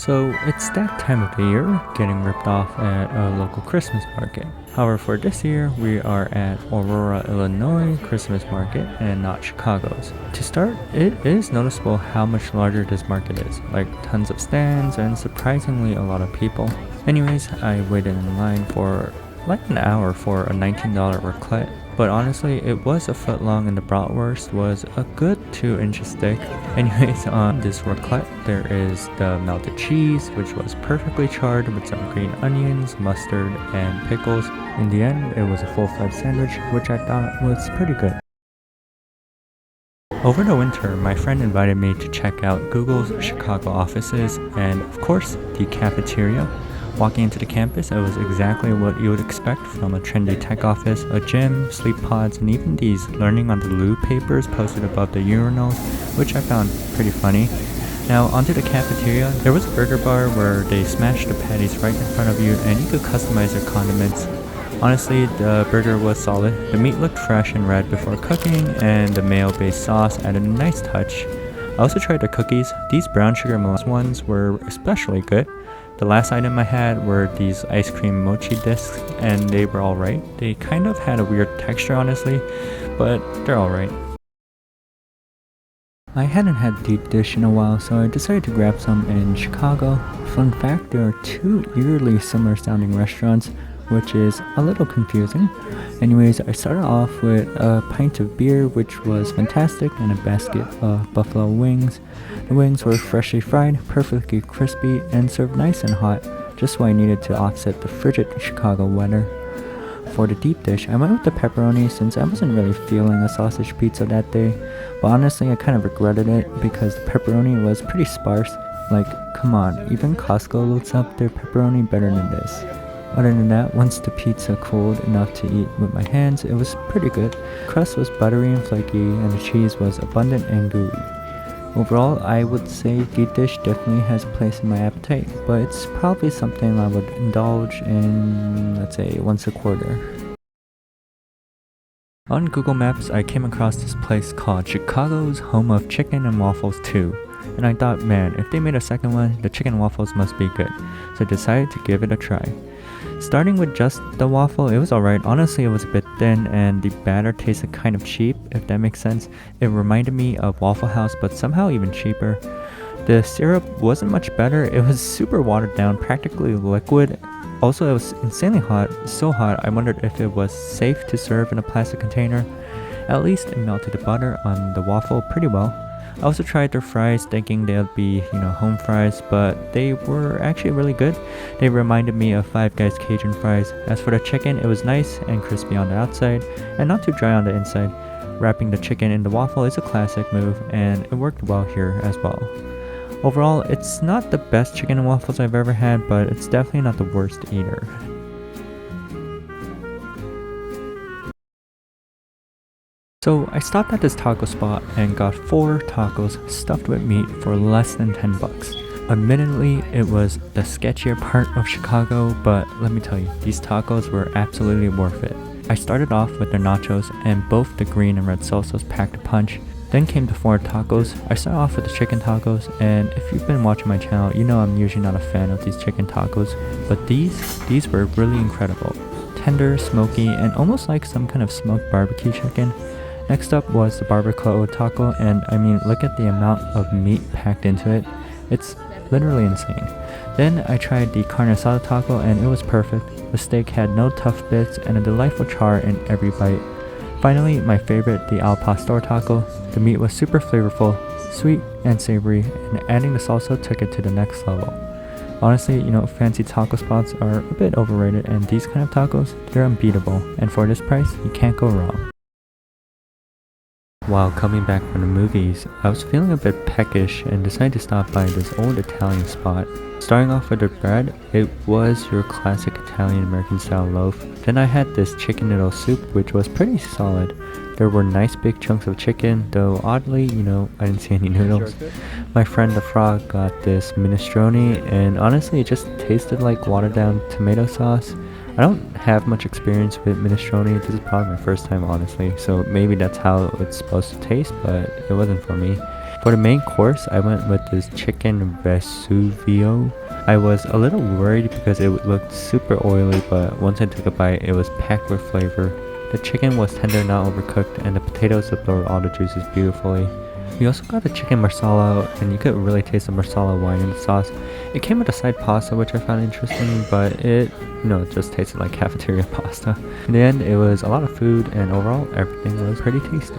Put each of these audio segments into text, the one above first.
So it's that time of the year, getting ripped off at a local Christmas market. However, for this year, we are at Aurora, Illinois Christmas Market and not Chicago's. To start, it is noticeable how much larger this market is, like tons of stands and surprisingly a lot of people. Anyways, I waited in line for like an hour for a $19 raclette, but honestly it was a foot long and the bratwurst was a good 2 inches thick. Anyways, on this raclette there is the melted cheese, which was perfectly charred with some green onions, mustard, and pickles. In the end, it was a full-fledged sandwich, which I thought was pretty good. Over the winter, my friend invited me to check out Google's Chicago offices and, of course, the cafeteria. Walking into the campus, it was exactly what you would expect from a trendy tech office: a gym, sleep pods, and even these learning on the loo papers posted above the urinals, which I found pretty funny. Now, onto the cafeteria, there was a burger bar where they smashed the patties right in front of you and you could customize their condiments. Honestly, the burger was solid. The meat looked fresh and red before cooking, and the mayo-based sauce added a nice touch. I also tried the cookies. These brown sugar molasses ones were especially good. The last item I had were these ice cream mochi discs, and they were alright. They kind of had a weird texture, honestly, but they're alright. I hadn't had deep dish in a while, so I decided to grab some in Chicago. Fun fact, there are 2 eerily similar sounding restaurants, which is a little confusing. Anyways, I started off with a pint of beer, which was fantastic, and a basket of buffalo wings. The wings were freshly fried, perfectly crispy, and served nice and hot, just what I needed to offset the frigid Chicago weather. For the deep dish, I went with the pepperoni since I wasn't really feeling a sausage pizza that day, but honestly I kind of regretted it because the pepperoni was pretty sparse. Like, come on, even Costco looks up their pepperoni better than this. Other than that, once the pizza cooled enough to eat with my hands, it was pretty good. The crust was buttery and flaky, and the cheese was abundant and gooey. Overall, I would say deep dish definitely has a place in my appetite, but it's probably something I would indulge in, let's say, once a quarter. On Google Maps, I came across this place called Chicago's Home of Chicken and Waffles 2. And I thought, man, if they made a second one, the chicken waffles must be good. So I decided to give it a try. Starting with just the waffle, it was alright. Honestly, it was a bit thin and the batter tasted kind of cheap, if that makes sense. It reminded me of Waffle House, but somehow even cheaper. The syrup wasn't much better. It was super watered down, practically liquid. Also, it was insanely hot, so hot I wondered if it was safe to serve in a plastic container. At least it melted the butter on the waffle pretty well. I also tried their fries thinking they'd be, home fries, but they were actually really good. They reminded me of Five Guys Cajun fries. As for the chicken, it was nice and crispy on the outside and not too dry on the inside. Wrapping the chicken in the waffle is a classic move, and it worked well here as well. Overall, it's not the best chicken and waffles I've ever had, but it's definitely not the worst either. So I stopped at this taco spot and got 4 tacos stuffed with meat for less than 10 bucks. Admittedly, it was the sketchier part of Chicago, but let me tell you, these tacos were absolutely worth it. I started off with their nachos, and both the green and red salsas packed a punch. Then came the 4 tacos. I started off with the chicken tacos, and if you've been watching my channel, you know I'm usually not a fan of these chicken tacos, but these were really incredible. Tender, smoky, and almost like some kind of smoked barbecue chicken. Next up was the barbacoa taco, and I mean, look at the amount of meat packed into it. It's literally insane. Then I tried the carne asada taco, and it was perfect. The steak had no tough bits and a delightful char in every bite. Finally, my favorite, the al pastor taco. The meat was super flavorful, sweet and savory, and adding the salsa took it to the next level. Honestly, fancy taco spots are a bit overrated, and these kind of tacos, they're unbeatable, and for this price, you can't go wrong. While coming back from the movies, I was feeling a bit peckish and decided to stop by this old Italian spot. Starting off with the bread, it was your classic Italian American style loaf. Then I had this chicken noodle soup, which was pretty solid. There were nice big chunks of chicken, though oddly, I didn't see any noodles. My friend the frog got this minestrone, and honestly it just tasted like watered down tomato sauce. I don't have much experience with minestrone. This is probably my first time, honestly, so maybe that's how it's supposed to taste, but it wasn't for me. For the main course, I went with this chicken Vesuvio. I was a little worried because it looked super oily, but once I took a bite, it was packed with flavor. The chicken was tender, not overcooked, and the potatoes absorbed all the juices beautifully. We also got a chicken marsala, and you could really taste the marsala wine in the sauce. It came with a side pasta, which I found interesting, but it just tasted like cafeteria pasta. In the end, it was a lot of food, and overall, everything was pretty tasty.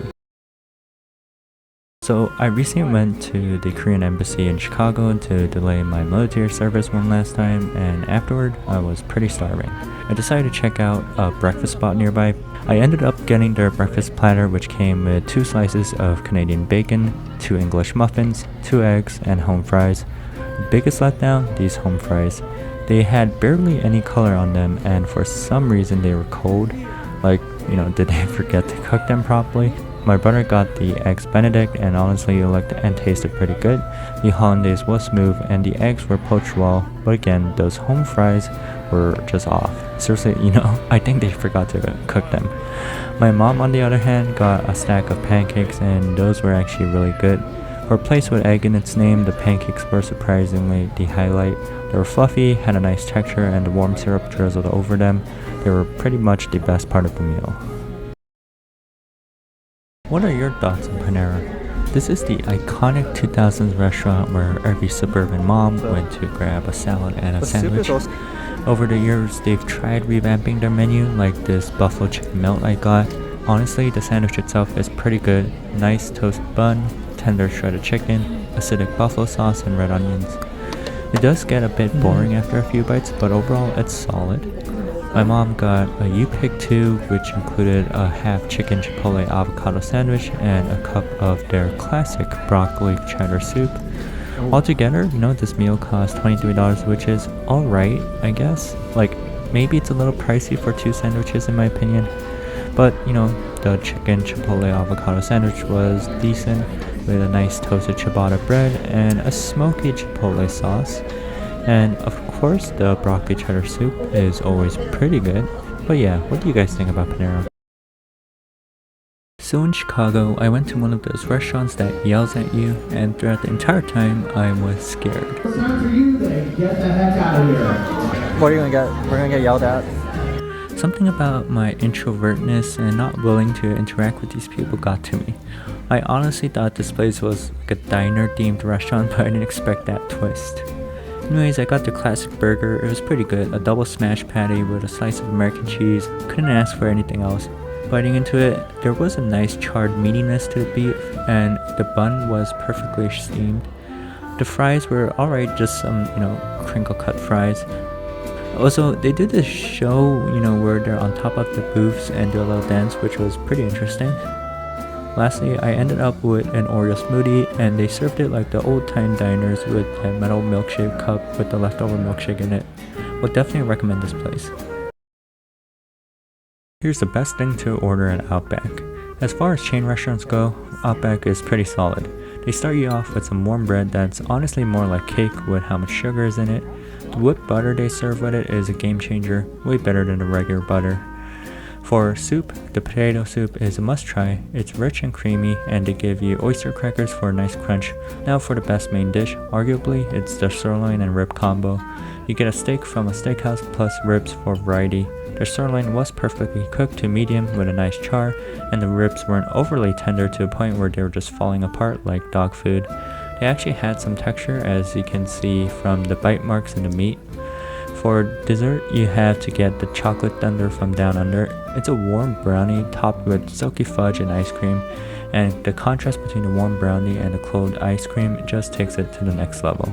So I recently went to the Korean embassy in Chicago to delay my military service one last time, and afterward I was pretty starving. I decided to check out a breakfast spot nearby. I ended up getting their breakfast platter, which came with 2 slices of Canadian bacon, 2 English muffins, 2 eggs, and home fries. The biggest letdown, these home fries. They had barely any color on them, and for some reason they were cold. Like, did they forget to cook them properly? My brother got the eggs benedict, and honestly it looked and tasted pretty good. The hollandaise was smooth and the eggs were poached well, but again, those home fries were just off. Seriously, I think they forgot to cook them. My mom, on the other hand, got a stack of pancakes, and those were actually really good. For a place with egg in its name, the pancakes were surprisingly the highlight. They were fluffy, had a nice texture, and the warm syrup drizzled over them. They were pretty much the best part of the meal. What are your thoughts on Panera? This is the iconic 2000s restaurant where every suburban mom went to grab a salad and a sandwich. Over the years, they've tried revamping their menu, like this buffalo chicken melt I got. Honestly, the sandwich itself is pretty good. Nice toasted bun, tender shredded chicken, acidic buffalo sauce, and red onions. It does get a bit boring after a few bites, but overall it's solid. My mom got a You Pick 2, which included a half chicken chipotle avocado sandwich and a cup of their classic broccoli cheddar soup. Altogether, this meal cost $23, which is alright, I guess. Like, maybe it's a little pricey for 2 sandwiches in my opinion, but the chicken chipotle avocado sandwich was decent with a nice toasted ciabatta bread and a smoky chipotle sauce. And of course, the broccoli cheddar soup is always pretty good. But yeah, what do you guys think about Panera? So in Chicago, I went to one of those restaurants that yells at you, and throughout the entire time, I was scared. It's time for you then. Get the heck out of here. What are you gonna get? We're gonna get yelled at. Something about my introvertness and not willing to interact with these people got to me. I honestly thought this place was like a diner-themed restaurant, but I didn't expect that twist. Anyways, I got the classic burger. It was pretty good. A double smash patty with a slice of American cheese. Couldn't ask for anything else. Biting into it, there was a nice charred meatiness to the beef, and the bun was perfectly steamed. The fries were alright, just some, crinkle cut fries. Also, they did this show, where they're on top of the booths and do a little dance, which was pretty interesting. Lastly, I ended up with an Oreo smoothie, and they served it like the old-time diners with a metal milkshake cup with the leftover milkshake in it. Would definitely recommend this place. Here's the best thing to order at Outback. As far as chain restaurants go, Outback is pretty solid. They start you off with some warm bread that's honestly more like cake with how much sugar is in it. The whipped butter they serve with it is a game changer, way better than the regular butter. For soup, the potato soup is a must try. It's rich and creamy, and they give you oyster crackers for a nice crunch. Now for the best main dish, arguably, it's the sirloin and rib combo. You get a steak from a steakhouse plus ribs for variety. The sirloin was perfectly cooked to medium with a nice char, and the ribs weren't overly tender to a point where they were just falling apart like dog food. They actually had some texture, as you can see from the bite marks in the meat. For dessert, you have to get the chocolate thunder from Down Under. It's a warm brownie topped with silky fudge and ice cream, and the contrast between the warm brownie and the cold ice cream just takes it to the next level.